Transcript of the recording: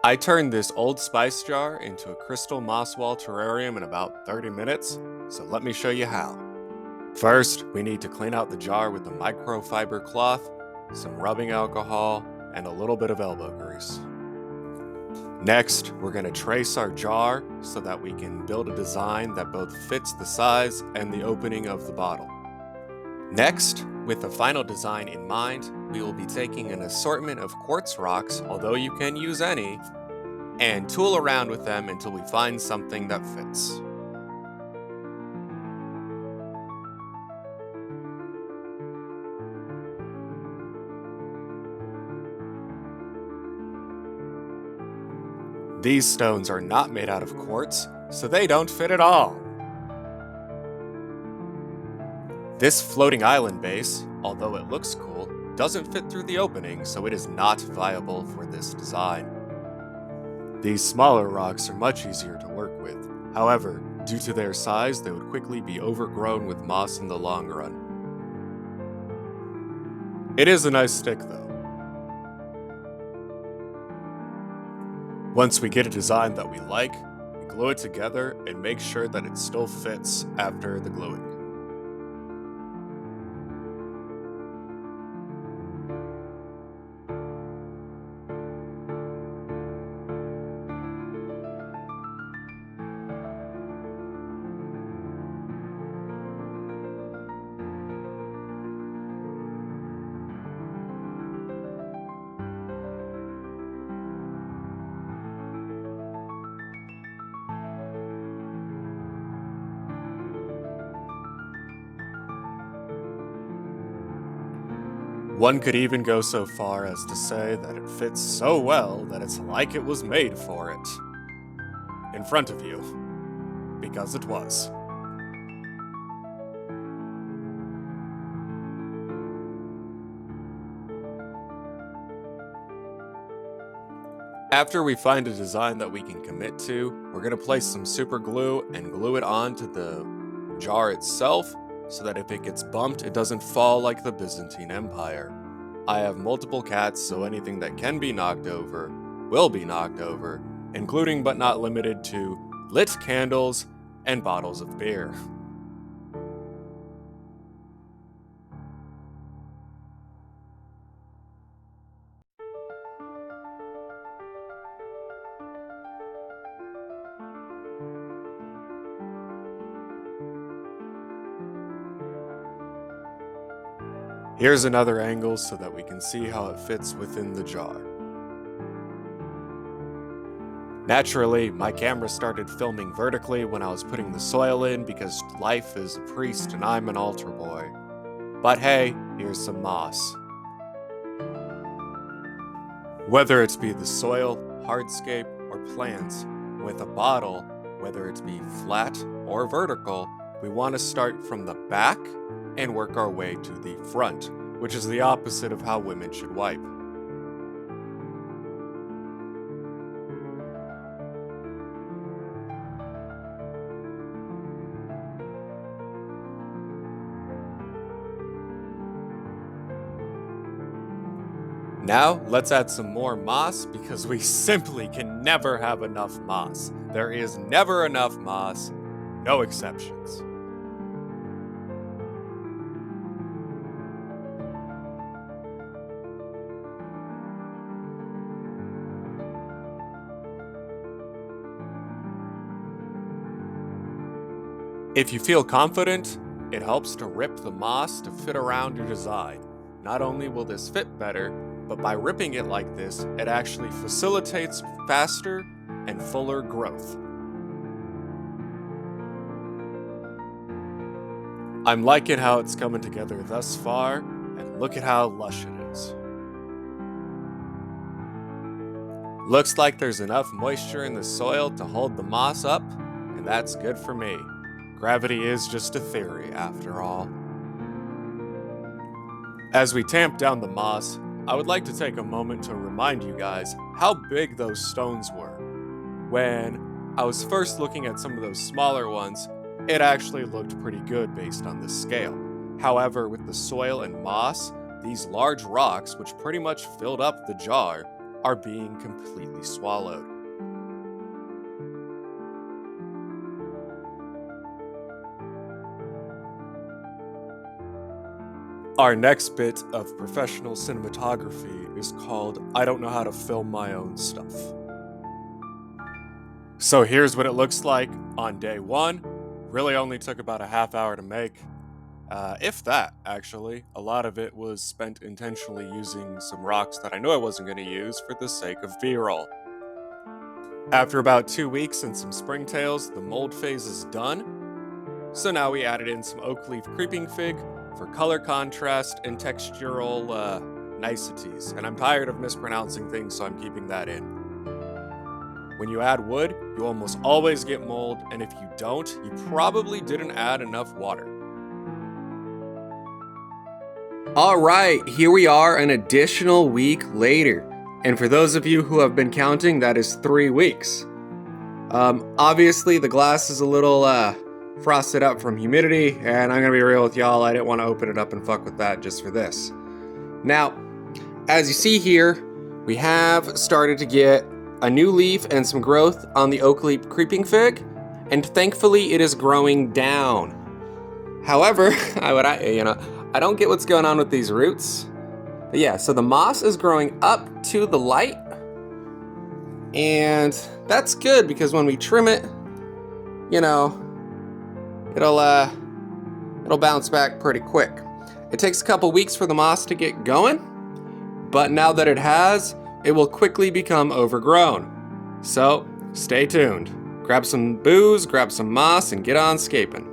I turned this old spice jar into a crystal moss wall terrarium in about 30 minutes, so let me show you how. First, we need to clean out the jar with a microfiber cloth, some rubbing alcohol, and a little bit of elbow grease. Next, we're going to trace our jar so that we can build a design that both fits the size and the opening of the bottle. Next, with the final design in mind, we will be taking an assortment of quartz rocks, although you can use any, and tool around with them until we find something that fits. These stones are not made out of quartz, so they don't fit at all. This floating island base, although it looks cool, doesn't fit through the opening, so it is not viable for this design. These smaller rocks are much easier to work with. However, due to their size, they would quickly be overgrown with moss in the long run. It is a nice stick though. Once we get a design that we like, we glue it together and make sure that it still fits after the gluing. One could even go so far as to say that it fits so well that it's like it was made for it. In front of you. Because it was. After we find a design that we can commit to, we're going to place some super glue and glue it onto the jar itself so that if it gets bumped, it doesn't fall like the Byzantine Empire. I have multiple cats, so anything that can be knocked over will be knocked over, including but not limited to lit candles and bottles of beer. Here's another angle so that we can see how it fits within the jar. Naturally, my camera started filming vertically when I was putting the soil in because life is a priest and I'm an altar boy. But hey, here's some moss. Whether it be the soil, hardscape, or plants, with a bottle, whether it be flat or vertical, we want to start from the back and work our way to the front, which is the opposite of how women should wipe. Now, let's add some more moss because we simply can never have enough moss. There is never enough moss, no exceptions. If you feel confident, it helps to rip the moss to fit around your design. Not only will this fit better, but by ripping it like this, it actually facilitates faster and fuller growth. I'm liking how it's coming together thus far, and look at how lush it is. Looks like there's enough moisture in the soil to hold the moss up, and that's good for me. Gravity is just a theory, after all. As we tamp down the moss, I would like to take a moment to remind you guys how big those stones were. When I was first looking at some of those smaller ones, it actually looked pretty good based on the scale. However, with the soil and moss, these large rocks, which pretty much filled up the jar, are being completely swallowed. Our next bit of professional cinematography is called I Don't Know How to Film My Own Stuff. So here's what it looks like on day one. Really only took about a half hour to make. If that, actually. A lot of it was spent intentionally using some rocks that I knew I wasn't going to use for the sake of B-roll. After about 2 weeks and some springtails, the mold phase is done. So now we added in some oak leaf creeping fig for color contrast and textural niceties. And I'm tired of mispronouncing things, so I'm keeping that in. When you add wood, you almost always get mold, and if you don't, you probably didn't add enough water. Alright, here we are an additional week later. And for those of you who have been counting, that is 3 weeks. Obviously, the glass is a little frosted up from humidity, and I'm gonna be real with y'all, I didn't want to open it up and fuck with that just for this. Now, as you see here, we have started to get a new leaf and some growth on the oak leaf creeping fig, and thankfully it is growing down. However, I don't get what's going on with these roots. But yeah, so the moss is growing up to the light, and that's good because when we trim it, it'll bounce back pretty quick. It takes a couple weeks for the moss to get going, but now that it has, it will quickly become overgrown. So stay tuned. Grab some booze, grab some moss, and get on scaping.